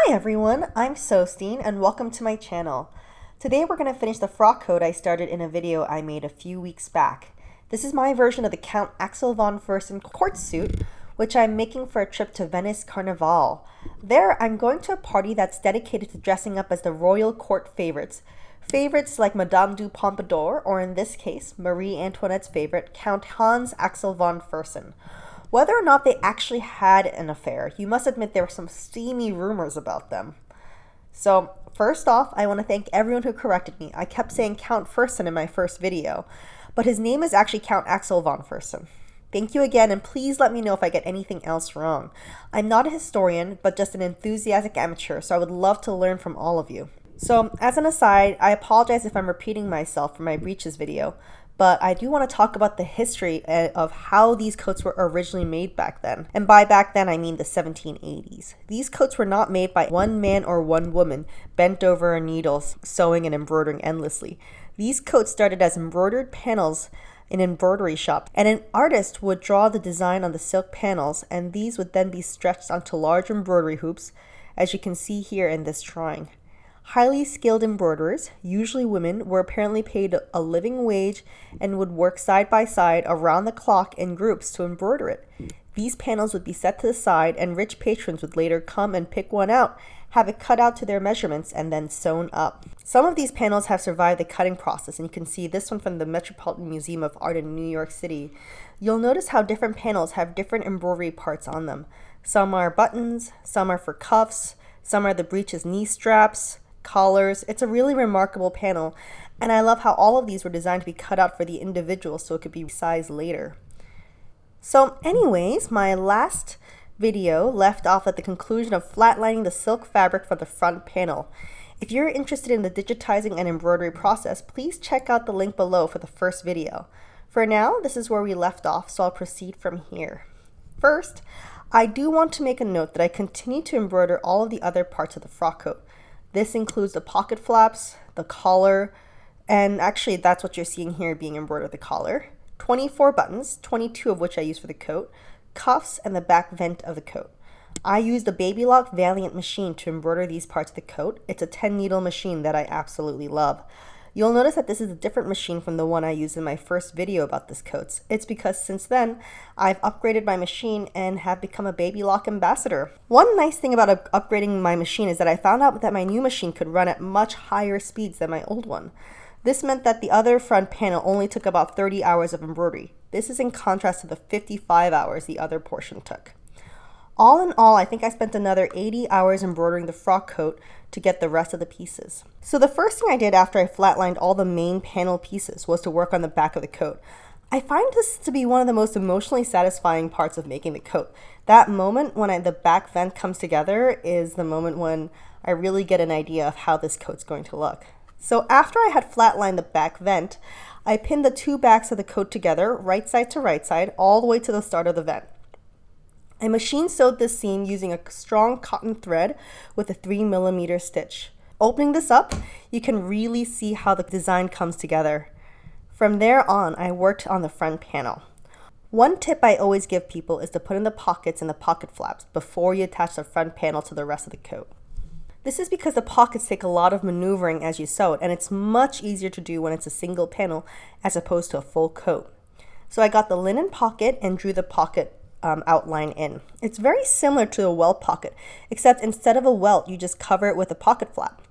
Hi everyone, I'm Sostine and welcome to my channel. Today we're going to finish the frock coat I started in a video I made a few weeks back. This is my version of the Count Axel von Fersen court suit, which I'm making for a trip to Venice Carnival. There I'm going to a party that's dedicated to dressing up as the royal court favorites. Favorites like Madame du Pompadour, or in this case, Marie Antoinette's favorite, Count Hans Axel von Fersen. Whether or not they actually had an affair, you must admit there were some steamy rumors about them. So, first off, I want to thank everyone who corrected me. I kept saying Count Fersen in my first video, but his name is actually Count Axel von Fersen. Thank you again, and please let me know if I get anything else wrong. I'm not a historian, but just an enthusiastic amateur, so I would love to learn from all of you. So, as an aside, I apologize if I'm repeating myself from my breeches video, but I do want to talk about the history of how these coats were originally made back then. And by back then, I mean the 1780s. These coats were not made by one man or one woman bent over a needle, sewing and embroidering endlessly. These coats started as embroidered panels in an embroidery shop, and an artist would draw the design on the silk panels, and these would then be stretched onto large embroidery hoops, as you can see here in this drawing. Highly skilled embroiderers, usually women, were apparently paid a living wage and would work side by side around the clock in groups to embroider it. These panels would be set to the side, and rich patrons would later come and pick one out, have it cut out to their measurements, and then sewn up. Some of these panels have survived the cutting process, and you can see this one from the Metropolitan Museum of Art in New York City. You'll notice how different panels have different embroidery parts on them. Some are buttons, some are for cuffs, some are the breeches knee straps, collars. It's a really remarkable panel, and I love how all of these were designed to be cut out for the individual so it could be resized later. So anyways, my last video left off at the conclusion of flatlining the silk fabric from the front panel. If you're interested in the digitizing and embroidery process, please check out the link below for the first video. For now, this is where we left off, so I'll proceed from here. First, I do want to make a note that I continue to embroider all of the other parts of the frock coat. This includes the pocket flaps, the collar, and actually that's what you're seeing here being embroidered, the collar, 24 buttons, 22 of which I use for the coat, cuffs, and the back vent of the coat. I used the Baby Lock Valiant machine to embroider these parts of the coat. It's a 10 needle machine that I absolutely love. You'll notice that this is a different machine from the one I used in my first video about this coat. It's because since then, I've upgraded my machine and have become a Baby Lock ambassador. One nice thing about upgrading my machine is that I found out that my new machine could run at much higher speeds than my old one. This meant that the other front panel only took about 30 hours of embroidery. This is in contrast to the 55 hours the other portion took. All in all, I think I spent another 80 hours embroidering the frock coat to get the rest of the pieces. So the first thing I did after I flatlined all the main panel pieces was to work on the back of the coat. I find this to be one of the most emotionally satisfying parts of making the coat. That moment when the back vent comes together is the moment when I really get an idea of how this coat's going to look. So after I had flatlined the back vent, I pinned the two backs of the coat together, right side to right side, all the way to the start of the vent. I machine sewed this seam using a strong cotton thread with a 3mm stitch. Opening this up, you can really see how the design comes together. From there on, I worked on the front panel. One tip I always give people is to put in the pockets and the pocket flaps before you attach the front panel to the rest of the coat. This is because the pockets take a lot of maneuvering as you sew it, and it's much easier to do when it's a single panel as opposed to a full coat. So I got the linen pocket and drew the pocket outline in. It's very similar to a welt pocket, except instead of a welt, you just cover it with a pocket flap.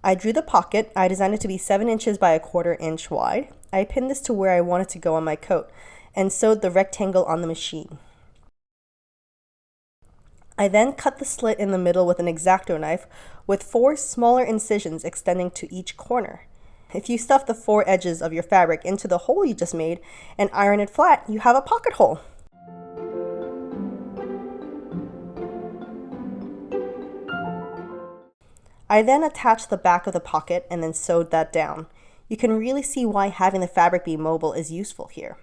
I drew the pocket. I designed it to be 7 inches by 1/4 inch wide. I pinned this to where I wanted to go on my coat and sewed the rectangle on the machine. I then cut the slit in the middle with an exacto knife with 4 smaller incisions extending to each corner. If you stuff the 4 edges of your fabric into the hole you just made and iron it flat, you have a pocket hole. I then attached the back of the pocket and then sewed that down. You can really see why having the fabric be mobile is useful here.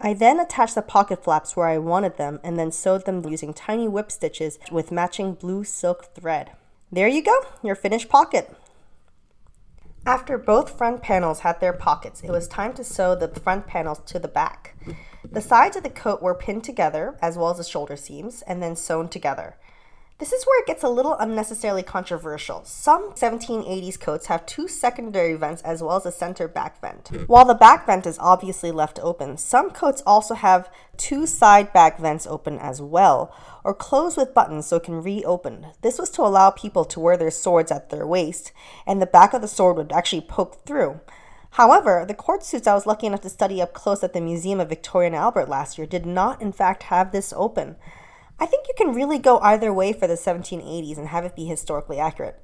I then attached the pocket flaps where I wanted them and then sewed them using tiny whip stitches with matching blue silk thread. There you go, your finished pocket. After both front panels had their pockets, it was time to sew the front panels to the back. The sides of the coat were pinned together, as well as the shoulder seams, and then sewn together. This is where it gets a little unnecessarily controversial. Some 1780s coats have two secondary vents as well as a center back vent. While the back vent is obviously left open, some coats also have two side back vents open as well, or closed with buttons so it can reopen. This was to allow people to wear their swords at their waist, and the back of the sword would actually poke through. However, the court suits I was lucky enough to study up close at the Museum of Victoria and Albert last year did not in fact have this open. I think you can really go either way for the 1780s and have it be historically accurate.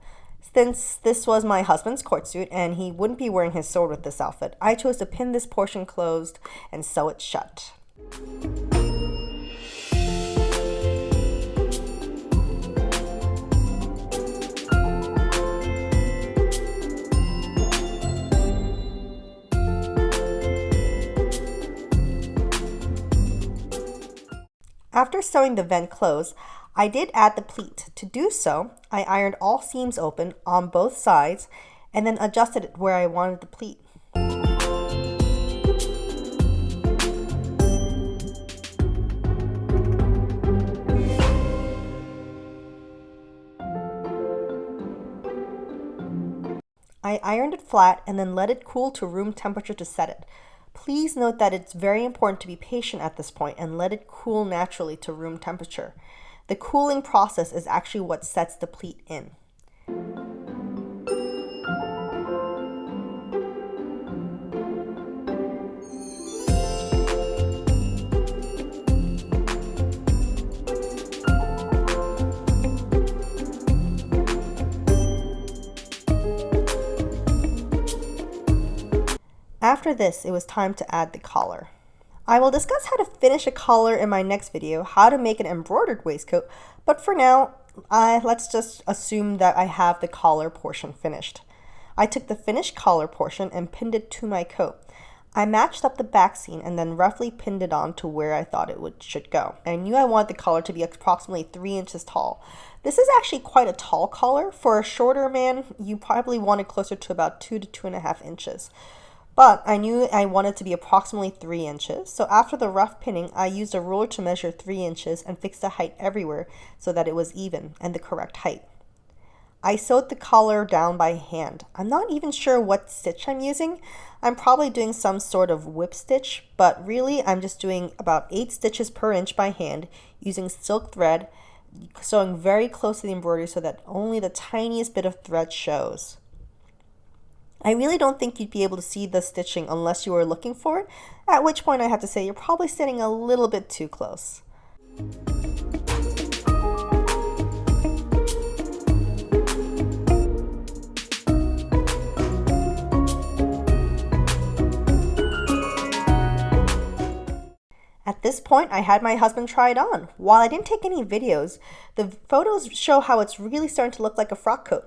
Since this was my husband's court suit and he wouldn't be wearing his sword with this outfit, I chose to pin this portion closed and sew it shut. After sewing the vent closed, I did add the pleat. To do so, I ironed all seams open on both sides and then adjusted it where I wanted the pleat. I ironed it flat and then let it cool to room temperature to set it. Please note that it's very important to be patient at this point and let it cool naturally to room temperature. The cooling process is actually what sets the pleat in. After this, it was time to add the collar. I will discuss how to finish a collar in my next video, how to make an embroidered waistcoat, but for now, let's just assume that I have the collar portion finished. I took the finished collar portion and pinned it to my coat. I matched up the back seam and then roughly pinned it on to where I thought it should go. I knew I wanted the collar to be approximately 3 inches tall. This is actually quite a tall collar. For a shorter man, you probably want it closer to about 2 to 2.5 inches. But I knew I wanted to be approximately 3 inches, so after the rough pinning, I used a ruler to measure 3 inches and fix the height everywhere so that it was even and the correct height. I sewed the collar down by hand. I'm not even sure what stitch I'm using. I'm probably doing some sort of whip stitch, but really I'm just doing about 8 stitches per inch by hand using silk thread, sewing very close to the embroidery so that only the tiniest bit of thread shows. I really don't think you'd be able to see the stitching unless you were looking for it, at which point I have to say you're probably sitting a little bit too close. At this point, I had my husband try it on. While I didn't take any videos, the photos show how it's really starting to look like a frock coat.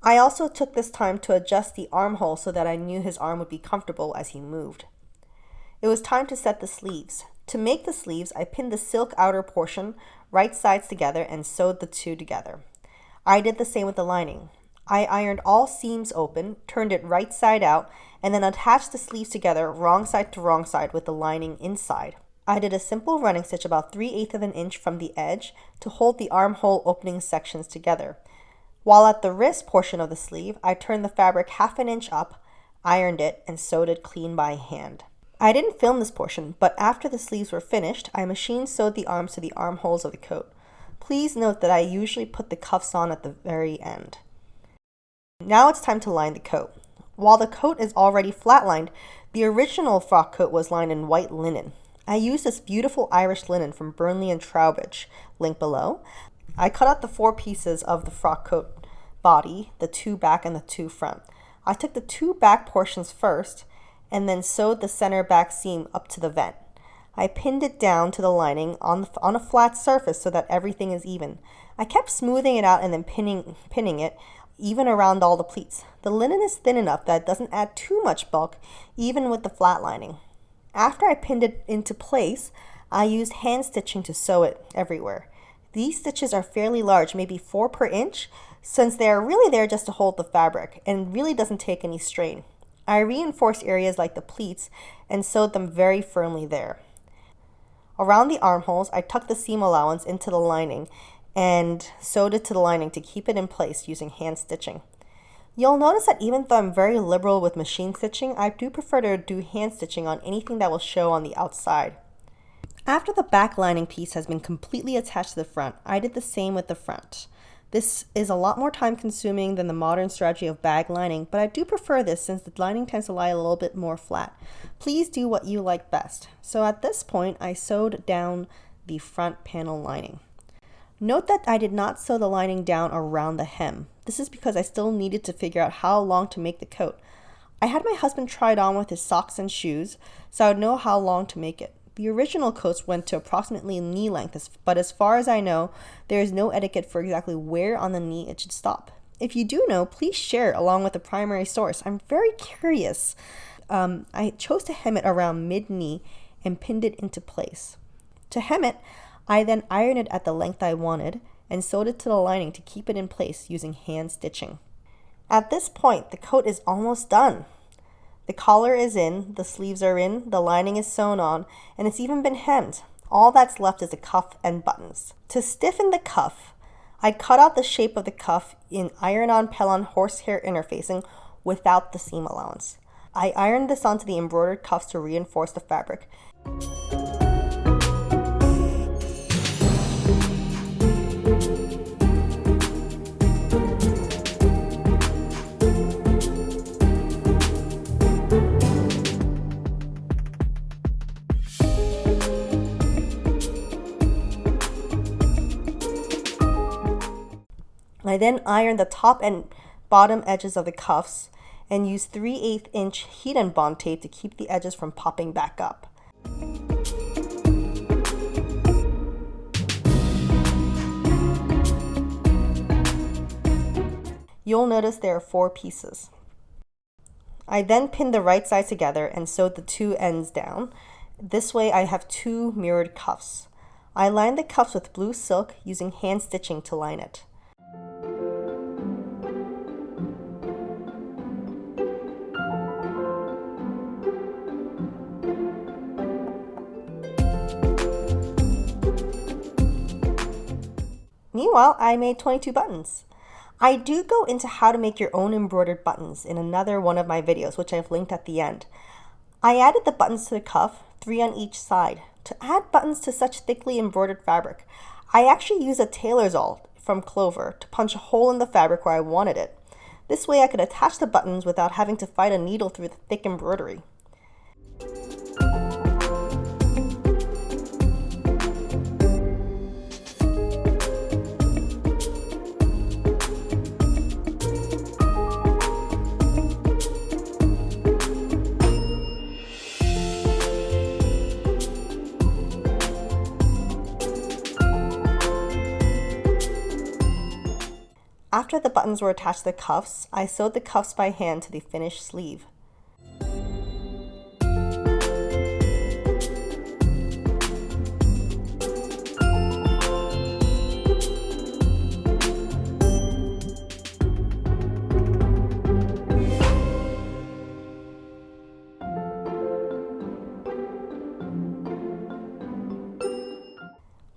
I also took this time to adjust the armhole so that I knew his arm would be comfortable as he moved. It was time to set the sleeves. To make the sleeves, I pinned the silk outer portion right sides together and sewed the two together. I did the same with the lining. I ironed all seams open, turned it right side out, and then attached the sleeves together wrong side to wrong side with the lining inside. I did a simple running stitch about 3/8 of an inch from the edge to hold the armhole opening sections together. While at the wrist portion of the sleeve, I turned the fabric 1/2 inch up, ironed it, and sewed it clean by hand. I didn't film this portion, but after the sleeves were finished, I machine sewed the arms to the armholes of the coat. Please note that I usually put the cuffs on at the very end. Now it's time to line the coat. While the coat is already flat-lined, the original frock coat was lined in white linen. I used this beautiful Irish linen from Burnley and Trowbridge, link below. I cut out the 4 pieces of the frock coat body, the 2 back and the 2 front. I took the 2 back portions first and then sewed the center back seam up to the vent. I pinned it down to the lining on a flat surface so that everything is even. I kept smoothing it out and then pinning it even around all the pleats. The linen is thin enough that it doesn't add too much bulk even with the flat lining. After I pinned it into place, I used hand stitching to sew it everywhere. These stitches are fairly large, maybe 4 per inch, since they are really there just to hold the fabric and really doesn't take any strain. I reinforced areas like the pleats and sewed them very firmly there. Around the armholes, I tucked the seam allowance into the lining and sewed it to the lining to keep it in place using hand stitching. You'll notice that even though I'm very liberal with machine stitching, I do prefer to do hand stitching on anything that will show on the outside. After the back lining piece has been completely attached to the front, I did the same with the front. This is a lot more time consuming than the modern strategy of bag lining, but I do prefer this since the lining tends to lie a little bit more flat. Please do what you like best. So at this point, I sewed down the front panel lining. Note that I did not sew the lining down around the hem. This is because I still needed to figure out how long to make the coat. I had my husband try it on with his socks and shoes, so I would know how long to make it. The original coats went to approximately knee length, but as far as I know, there is no etiquette for exactly where on the knee it should stop. If you do know, please share it along with the primary source. I'm very curious. I chose to hem it around mid-knee and pinned it into place. To hem it, I then ironed it at the length I wanted and sewed it to the lining to keep it in place using hand stitching. At this point, the coat is almost done. The collar is in, the sleeves are in, the lining is sewn on, and it's even been hemmed. All that's left is the cuff and buttons. To stiffen the cuff, I cut out the shape of the cuff in iron-on pellon horsehair interfacing without the seam allowance. I ironed this onto the embroidered cuffs to reinforce the fabric. I then ironed the top and bottom edges of the cuffs and used 3/8 inch heat and bond tape to keep the edges from popping back up. You'll notice there are 4 pieces. I then pinned the right sides together and sewed the 2 ends down. This way I have 2 mirrored cuffs. I lined the cuffs with blue silk using hand stitching to line it. Meanwhile, I made 22 buttons. I do go into how to make your own embroidered buttons in another one of my videos, which I've linked at the end. I added the buttons to the cuff, 3 on each side. To add buttons to such thickly embroidered fabric, I actually used a tailor's awl from Clover to punch a hole in the fabric where I wanted it. This way I could attach the buttons without having to fight a needle through the thick embroidery. After the buttons were attached to the cuffs, I sewed the cuffs by hand to the finished sleeve.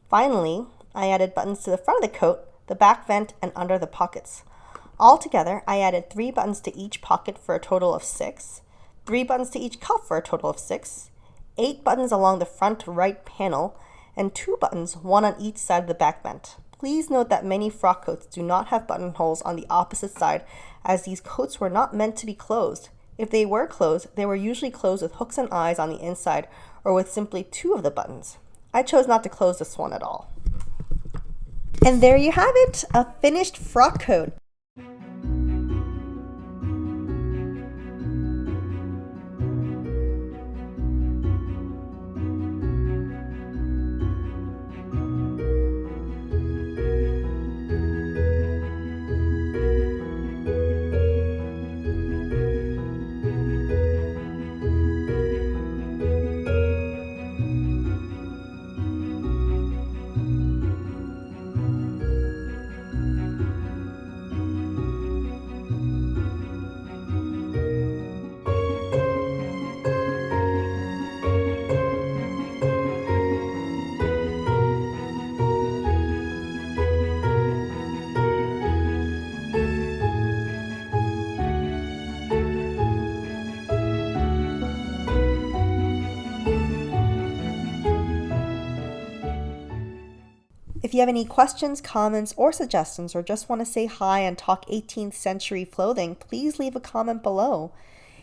Finally, I added buttons to the front of the coat, the back vent, and under the pockets. Altogether, I added 3 buttons to each pocket for a total of 6, 3 buttons to each cuff for a total of 6, 8 buttons along the front right panel, and 2 buttons, 1 on each side of the back vent. Please note that many frock coats do not have buttonholes on the opposite side, as these coats were not meant to be closed. If they were closed, they were usually closed with hooks and eyes on the inside or with simply 2 of the buttons. I chose not to close this one at all. And there you have it, a finished frock coat. If you have any questions, comments, or suggestions, or just want to say hi and talk 18th century clothing, please leave a comment below.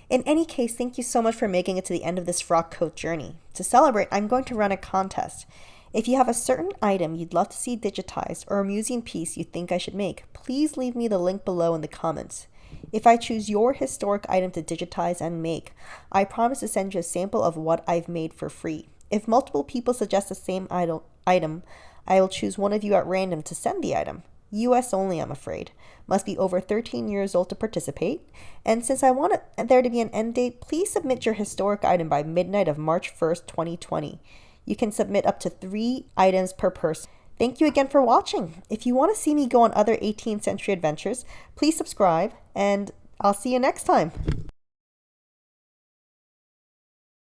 In any case, thank you so much for making it to the end of this frock coat journey. To celebrate, I'm going to run a contest. If you have a certain item you'd love to see digitized or a museum piece you think I should make, please leave me the link below in the comments. If I choose your historic item to digitize and make, I promise to send you a sample of what I've made for free. If multiple people suggest the same item, I will choose one of you at random to send the item. US only, I'm afraid. Must be over 13 years old to participate. And since I want there to be an end date, please submit your historic item by midnight of March 1st, 2020. You can submit up to 3 items per person. Thank you again for watching. If you want to see me go on other 18th century adventures, please subscribe, and I'll see you next time.